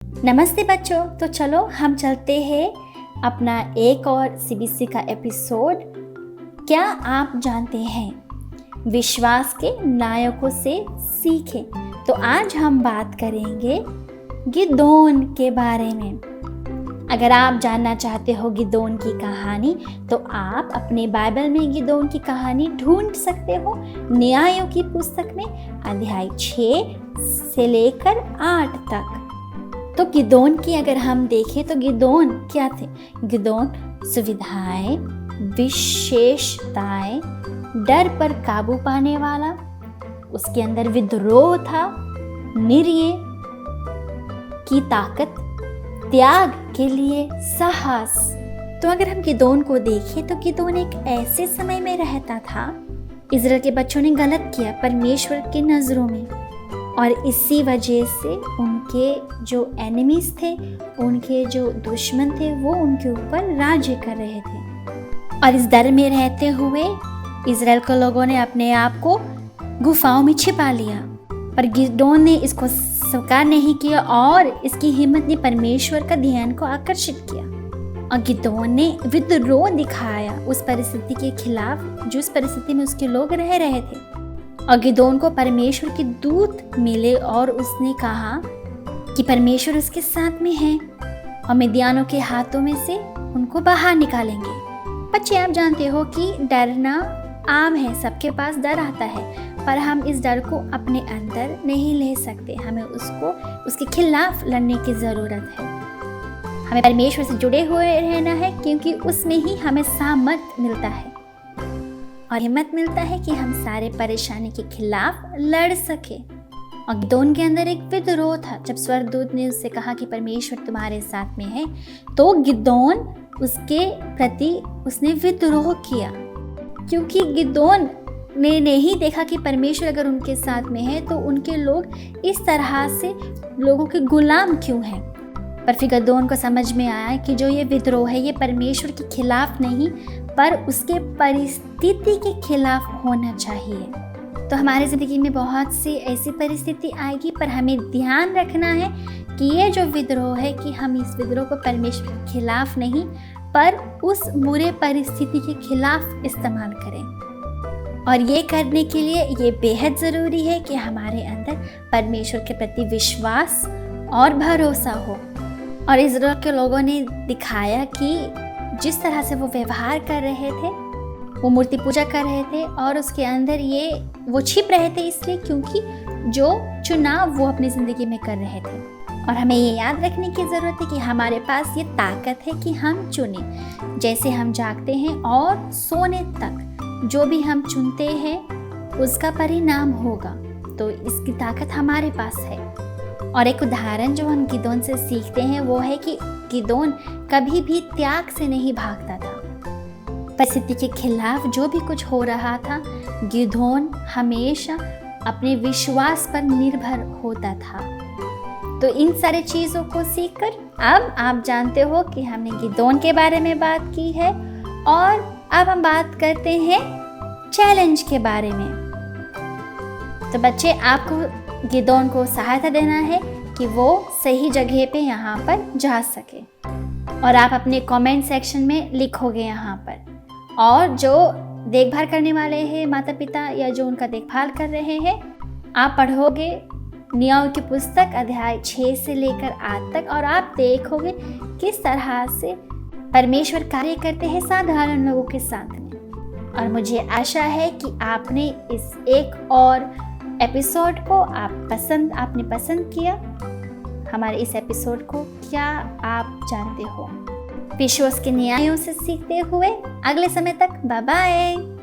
नमस्ते बच्चों, तो चलो हम चलते हैं अपना एक और सीबीएसई का एपिसोड। क्या आप जानते हैं विश्वास के नायकों से सीखें। तो आज हम बात करेंगे गिदोन के बारे में। अगर आप जानना चाहते हो गिदोन की कहानी तो आप अपने बाइबल में गिदोन की कहानी ढूंढ सकते हो। न्यायों की पुस्तक में अध्याय 6 से लेकर 8 तक। तो गिदोन की अगर हम देखें तो गिदोन क्या थे? गिदोन सुविधाएं, विशेषताएं, डर पर काबू पाने वाला, उसके अंदर विद्रोह था, निर्णय की ताकत, त्याग के लिए साहस। तो अगर हम गिदोन को देखें तो गिदोन एक ऐसे समय में रहता था, इज़राइल के बच्चों ने गलत किया परमेश्वर की नज़रों में, और इसी वजह से उनके जो एनिमीज थे, उनके जो दुश्मन थे, वो उनके ऊपर राज्य कर रहे थे। और इस डर में रहते हुए इज़राइल के लोगों ने अपने आप को गुफाओं में छिपा लिया, पर गिदोन ने इसको स्वीकार नहीं किया और इसकी हिम्मत ने परमेश्वर का ध्यान को आकर्षित किया। और गिदोन ने विद्रोह दिखाया उस परिस्थिति के खिलाफ जिस परिस्थिति में उसके लोग रह रहे थे। और गिदोन को परमेश्वर के दूत मिले और उसने कहा कि परमेश्वर उसके साथ में है और मिद्यानों के हाथों में से उनको बाहर निकालेंगे। बच्चे, आप जानते हो कि डरना आम है, सबके पास डर आता है, पर हम इस डर को अपने अंदर नहीं ले सकते। हमें उसके खिलाफ लड़ने की ज़रूरत है। हमें परमेश्वर से जुड़े हुए रहना है, क्योंकि उसमें ही हमें सामर्थ मिलता है और हिम्मत मिलता है कि हम सारे परेशानी के खिलाफ लड़ सके। और गिदोन के अंदर एक विद्रोह था। जब स्वर्गदूत ने उससे कहा कि परमेश्वर तुम्हारे साथ में है, तो गिदोन उसके प्रति उसने विद्रोह किया, क्योंकि गिदोन ने नहीं देखा कि परमेश्वर अगर उनके साथ में है तो उनके लोग इस तरह से लोगों के गुलाम क्यों हैं। पर फिर गिदोन को समझ में आया कि जो ये विद्रोह है ये परमेश्वर के खिलाफ नहीं, पर उसके परिस्थिति के खिलाफ होना चाहिए। तो हमारी ज़िंदगी में बहुत सी ऐसी परिस्थिति आएगी, पर हमें ध्यान रखना है कि ये जो विद्रोह है कि हम इस विद्रोह को परमेश्वर के खिलाफ नहीं, पर उस बुरे परिस्थिति के खिलाफ इस्तेमाल करें। और ये करने के लिए ये बेहद ज़रूरी है कि हमारे अंदर परमेश्वर के प्रति विश्वास और भरोसा हो। और इज़राइल के लोगों ने दिखाया कि जिस तरह से वो व्यवहार कर रहे थे, वो मूर्ति पूजा कर रहे थे और उसके अंदर वो छिप रहे थे, इसलिए क्योंकि जो चुनाव वो अपनी ज़िंदगी में कर रहे थे। और हमें ये याद रखने की ज़रूरत है कि हमारे पास ये ताकत है कि हम चुनें। जैसे हम जागते हैं और सोने तक जो भी हम चुनते हैं उसका परिणाम होगा। तो इसकी ताकत हमारे पास है। और एक उदाहरण जो हम गिदोन से सीखते हैं वो है कि गिदोन कभी भी त्याग से नहीं भागता था। परिस्थिति के खिलाफ जो भी कुछ हो रहा था, गिदोन हमेशा अपने विश्वास पर निर्भर होता था। तो इन सारे चीज़ों को सीखकर अब आप जानते हो कि हमने गिदोन के बारे में बात की है। और अब हम बात करते हैं चैलेंज के बारे में। तो बच्चे, आपको गिदोन को सहायता देना है कि वो सही जगह पे यहाँ पर जा सके। और आप अपने कमेंट सेक्शन में लिखोगे यहाँ पर। और जो देखभाल करने वाले हैं, माता पिता या जो उनका देखभाल कर रहे हैं, आप पढ़ोगे न्यायों की पुस्तक अध्याय 6 से लेकर 8 तक, और आप देखोगे किस तरह से परमेश्वर कार्य करते हैं साधारण लोगों के साथ में। और मुझे आशा है कि आपने इस एक और एपिसोड को आपने पसंद किया। हमारे इस एपिसोड को क्या आप जानते हो? विश्वास के न्यायों से सीखते हुए अगले समय तक बाय बाय।